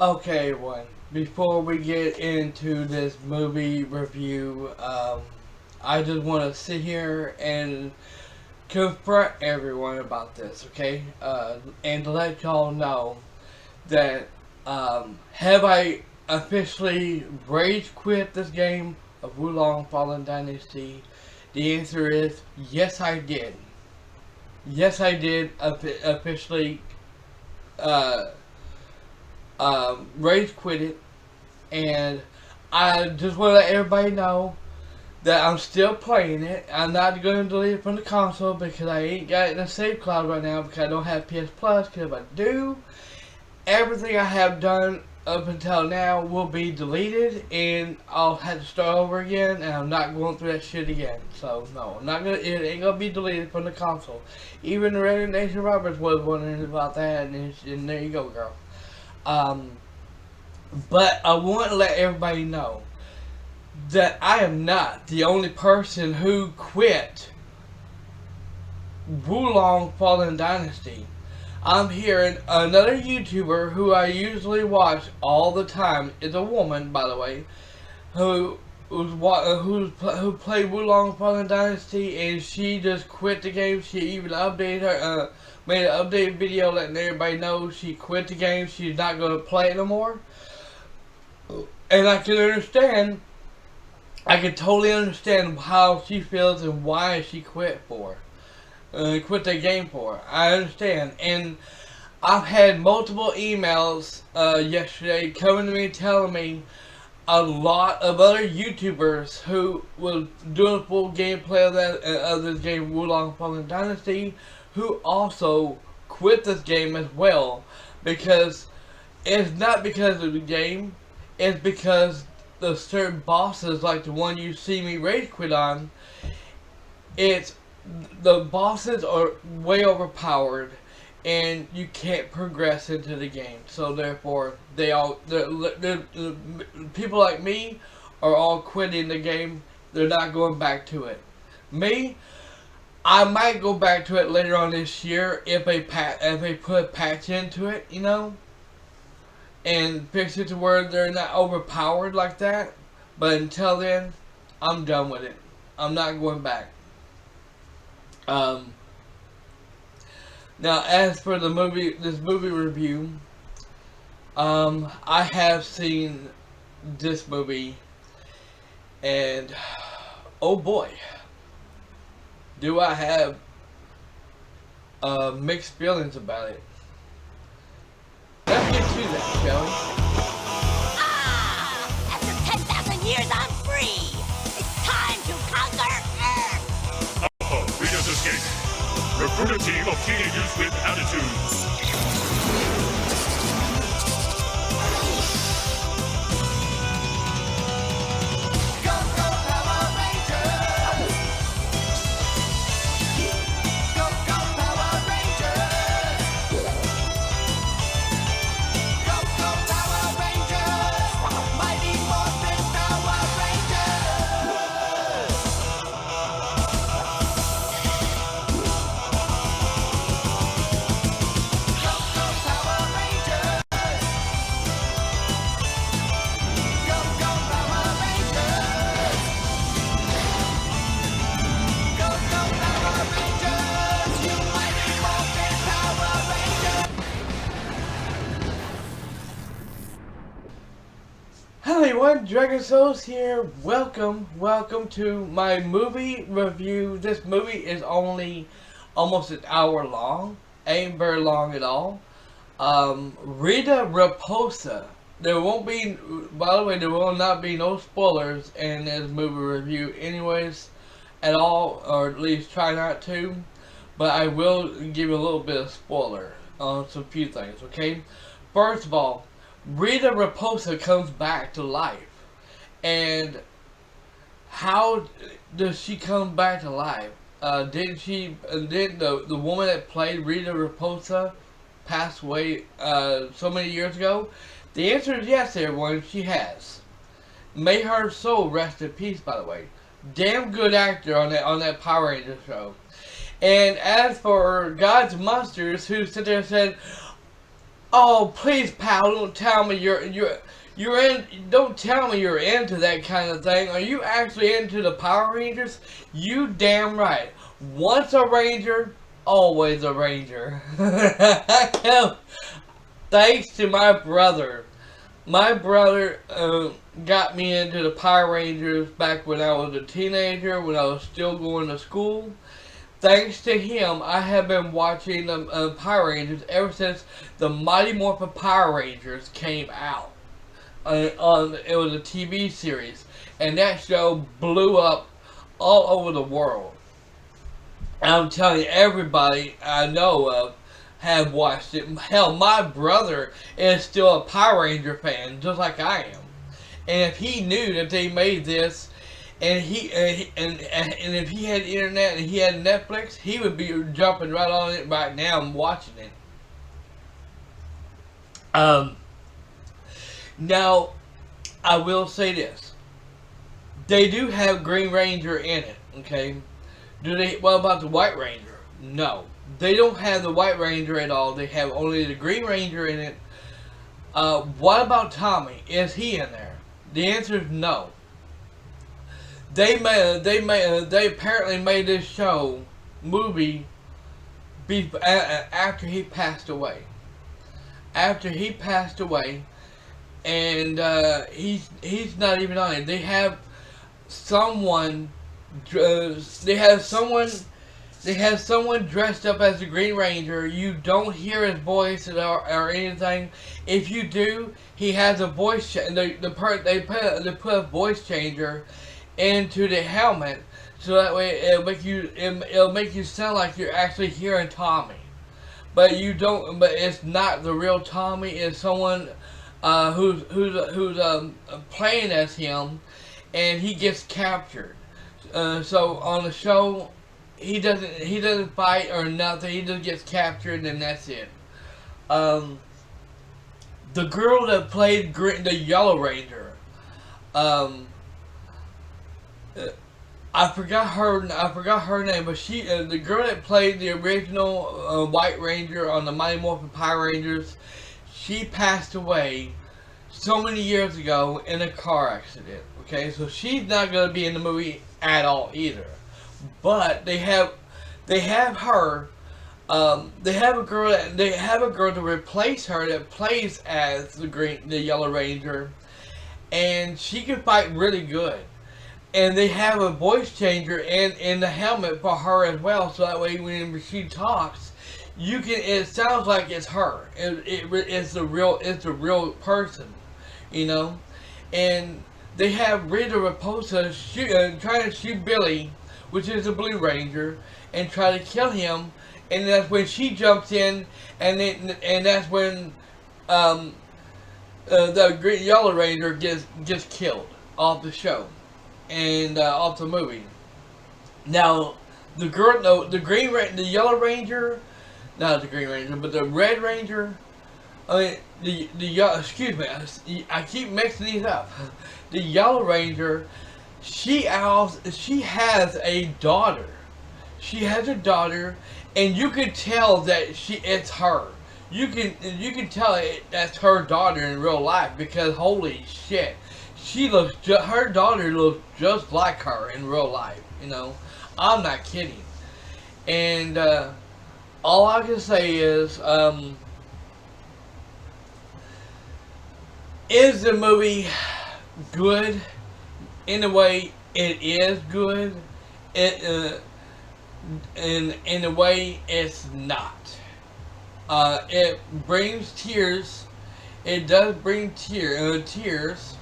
Okay, everyone. Before we get into this movie review, I just want to sit here and confront everyone about this, okay? And to let y'all know that have I officially rage quit this game of Wulong Fallen Dynasty? The answer is yes, I did. Yes, I did officially uh, rage quit it, and I just want to let everybody know that I'm still playing it. I'm not going to delete it from the console because I ain't got it in a save cloud right now because I don't have PS Plus. Because if I do, everything I have done up until now will be deleted and I'll have to start over again, and I'm not going through that shit again. So no, I'm not gonna. It ain't gonna be deleted from the console. Even the Reddit Nation Roberts was wondering about that, and there you go, girl. Um, but I want to let everybody know that I am not the only person who quit Wulong Fallen Dynasty. I'm hearing another YouTuber who I usually watch all the time, is a woman, by the way, who who played Wulong Fallen Dynasty, and she just quit the game. She even updated her, made an updated video letting everybody know she quit the game. She's not going to play it no more. And I can understand. I can totally understand how she feels and why she quit for. Quit the game for. I understand. And I've had multiple emails yesterday coming to me telling me a lot of other YouTubers who was doing full gameplay of this game, Wulong Fallen Dynasty, who also quit this game as well, because it's not because of the game, it's because the certain bosses, like the one you see me rage quit on, it's the bosses are way overpowered, and you can't progress into the game. So therefore, they're people like me are all quitting the game. They're not going back to it. Me, I might go back to it later on this year if they put a patch into it, and fix it to where they're not overpowered like that. But until then, I'm done with it. I'm not going back. Um, Now, as for this movie review, I have seen this movie, and oh boy, do I have mixed feelings about it. Let's get to that, shall we? Ah! After 10,000 years, I'm free! It's time to conquer Earth! Reader's Escape. Recruit a team of teenagers with attitudes. Go, go, Power Rangers! Go, go, Power Rangers! Go, go, Power Rangers! Mighty Morphin Power Rangers! Go, go, Power Rangers! Go, go, Power Rangers! Go, go, Power Rangers! You mighty Morphin Power Rangers! Hello everyone, Dragon Souls here. Welcome to my movie review. This movie is only almost an hour long. Ain't very long at all. Rita Raposa. There won't be, by the way, there will not be no spoilers in this movie review anyways, at all, or at least try not to. But I will give you a little bit of spoiler on some few things, okay? First of all, Rita Raposa comes back to life. And how does she come back to life? Didn't the woman that played Rita Raposa pass away so many years ago? The answer is yes, everyone. She has. May her soul rest in peace, by the way. Damn good actor on that Power Ranger show. And as for God's Monsters, who sit there and said, Oh, please, pal, don't tell me you're in. Don't tell me you're into that kind of thing. Are you actually into the Power Rangers? You damn right. Once a Ranger, always a Ranger. Thanks to my brother. My brother got me into the Power Rangers back when I was a teenager, when I was still going to school. Thanks to him, I have been watching the Power Rangers ever since the Mighty Morphin Power Rangers came out. It was a TV series, and that show blew up all over the world. I'm telling you, everybody I know of have watched it. Hell, my brother is still a Power Ranger fan, just like I am. And if he knew that they made this, and if he had internet and he had Netflix, he would be jumping right on it right now and watching it. Now, I will say this: they do have Green Ranger in it. Okay, do they? What about the White Ranger? No, they don't have the White Ranger at all. They have only the Green Ranger in it. What about Tommy? Is he in there? The answer is no. They apparently made this movie after he passed away. After he passed away, and he's not even on it. They have someone. They have someone dressed up as the Green Ranger. You don't hear his voice or anything. If you do, he has a voice. They put a voice changer into the helmet, so that way it'll make you sound like you're actually hearing Tommy, but you don't. But it's not the real Tommy. It's someone who's playing as him, and he gets captured. So on the show, he doesn't fight or nothing. He just gets captured, and that's it. The girl that played the Yellow Ranger, I forgot her name, but she, the girl that played the original White Ranger on the Mighty Morphin Power Rangers, she passed away so many years ago in a car accident. Okay, so she's not gonna be in the movie at all either. But they have her. They have a girl to replace her that plays as the Yellow Ranger, and she can fight really good. And they have a voice changer in the helmet for her as well, so that way when she talks, it sounds like it's her. It's the real person, you know. And they have Rita Repulsa trying to shoot Billy, which is the Blue Ranger, and try to kill him. And that's when she jumps in, and that's when the Yellow Ranger gets killed off the show. And off the movie. Now, the Yellow Ranger, not the Green Ranger, but the Red Ranger. I mean, excuse me, I keep mixing these up. The Yellow Ranger, she has a daughter. She has a daughter, and you can tell that it's her. You can tell that's her daughter in real life, because holy shit. Her daughter looks just like her in real life, you know. I'm not kidding. And all I can say is the movie good? In a way, it is good. In a way, it's not. It brings tears. It does bring tears.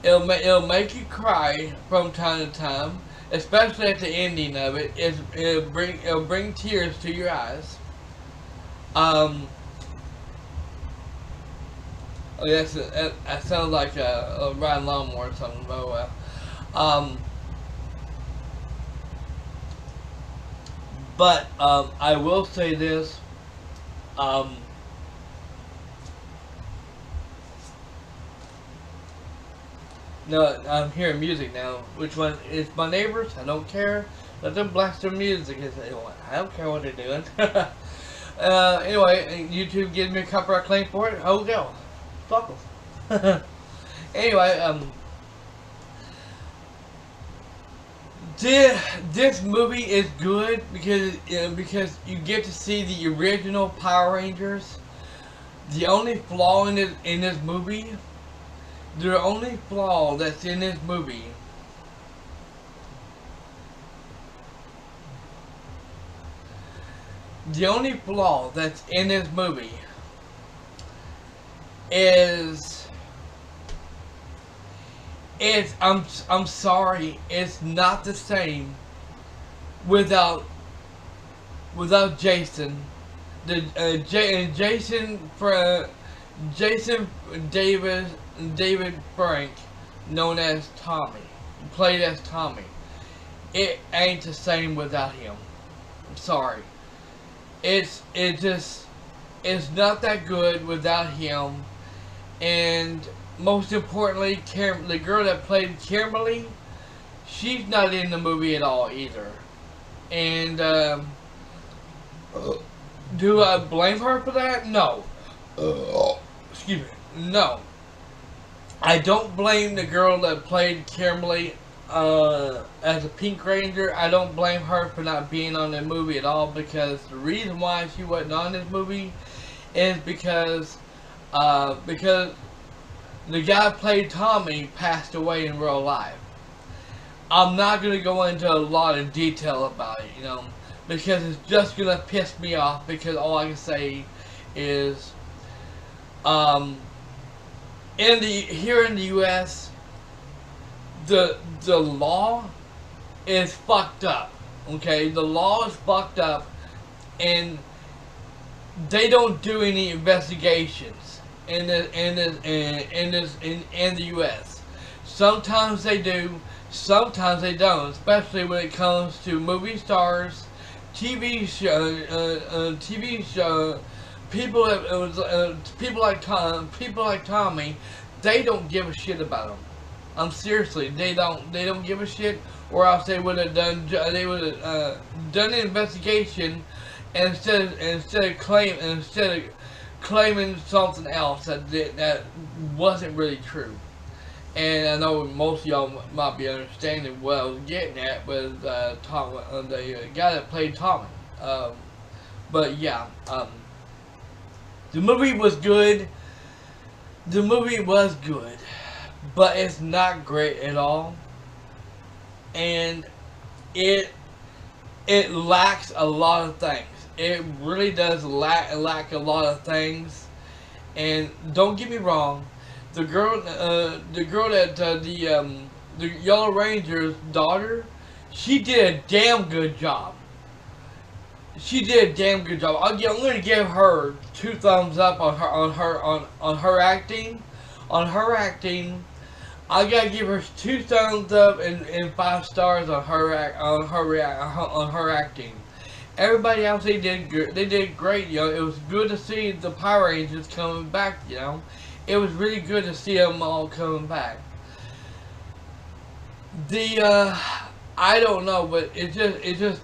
It'll make you cry from time to time, especially at the ending of it. It'll bring tears to your eyes. Oh, that sounds like a riding lawnmower or something. Oh well. But I will say this. No, I'm hearing music now. Which one? It's my neighbors. I don't care. Let them blast their music. I don't care what they're doing. Anyway, YouTube gives me a copyright claim for it. Oh, no. Fuck 'em. Anyway, this movie is good because you get to see the original Power Rangers. The only flaw in this movie, the only flaw that's in this movie the only flaw that's in this movie is I'm sorry, it's not the same without Jason. Jason David Frank, known as Tommy, played as Tommy. It ain't the same without him. I'm sorry. It's not that good without him. And most importantly, the girl that played Kimberly, she's not in the movie at all either. And do I blame her for that? No. Excuse me. No. I don't blame the girl that played Kimberly as a Pink Ranger. I don't blame her for not being on the movie at all, because the reason why she wasn't on this movie is because the guy who played Tommy passed away in real life. I'm not going to go into a lot of detail about it, because it's just going to piss me off, because all I can say is, here in the U.S., the law is fucked up, okay? The law is fucked up, and they don't do any investigations in the U.S. Sometimes they do, sometimes they don't, especially when it comes to movie stars, TV show, people like Tommy. They don't give a shit about them. Seriously, they don't give a shit, or else they would have done an investigation, and instead of claiming something else that wasn't really true. And I know most of y'all might be understanding what I was getting at with the guy that played Tommy. But yeah, the movie was good. The movie was good, but it's not great at all, and it lacks a lot of things. It really does lack a lot of things. And don't get me wrong, the girl that the Yellow Ranger's daughter, she did a damn good job. She did a damn good job. I'm going to give her 2 thumbs up on her acting. On her acting, I gotta give her 2 thumbs up and 5 stars on her acting. Everybody else, they did good. They did great. It was good to see the Power Rangers coming back. It was really good to see them all coming back. I don't know, but it just.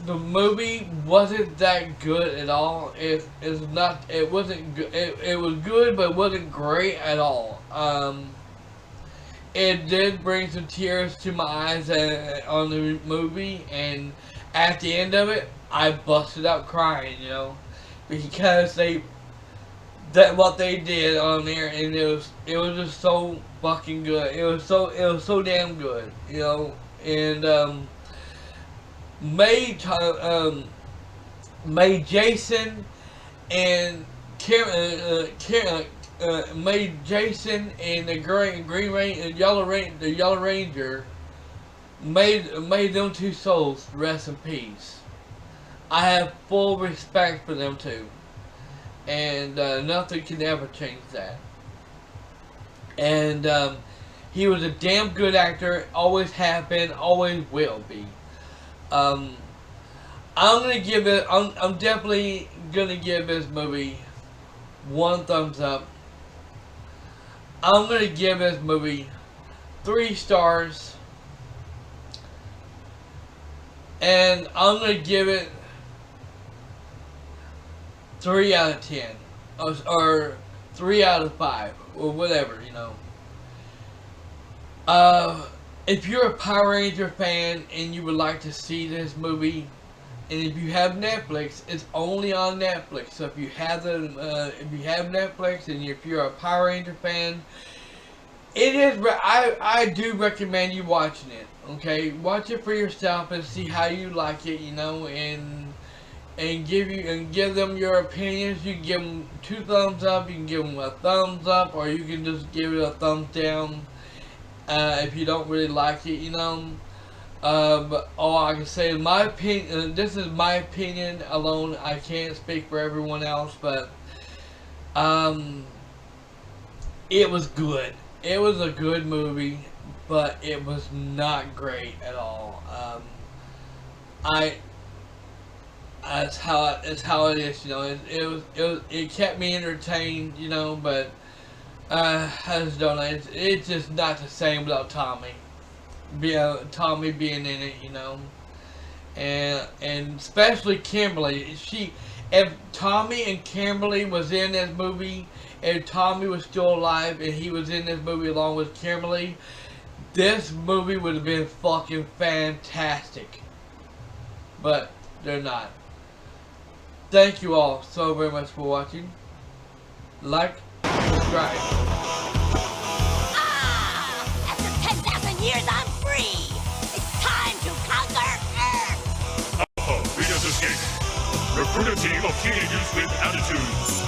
The movie wasn't that good at all. It wasn't good. It was good, but it wasn't great at all. It did bring some tears to my eyes on the movie, and at the end of it, I busted out crying, because what they did on there, and it was just so fucking good. It was so damn good, and made Jason and made Jason and the Yellow Ranger made them 2 souls rest in peace. I have full respect for them too, and nothing can ever change that. And he was a damn good actor, always have been, always will be. I'm definitely gonna give this movie 1 thumbs up. I'm gonna give this movie 3 stars, and I'm gonna give it 3 out of 10, or 3 out of 5, or whatever, you know. If you're a Power Ranger fan and you would like to see this movie, and if you have Netflix, it's only on Netflix. So if you have Netflix, and if you're a Power Ranger fan, it is. I do recommend you watching it. Okay, watch it for yourself and see how you like it. You know, and give them your opinions. You can give them 2 thumbs up. You can give them a thumbs up, or you can just give it a thumbs down. If you don't really like it, you know. But all I can say is my opinion. This is my opinion alone. I can't speak for everyone else, but it was good. It was a good movie, but it was not great at all. That's how it is. You know, it kept me entertained. You know, but I just don't know. It's just not the same without Tommy. Tommy being in it, you know, and especially Kimberly. If Tommy and Kimberly was in this movie, if Tommy was still alive and he was in this movie along with Kimberly, this movie would have been fucking fantastic. But they're not. Thank you all so very much for watching. Like, subscribe. After 10,000 years, I'm free! It's time to conquer Earth! Readers escape. Recruit a team of teenagers with attitudes.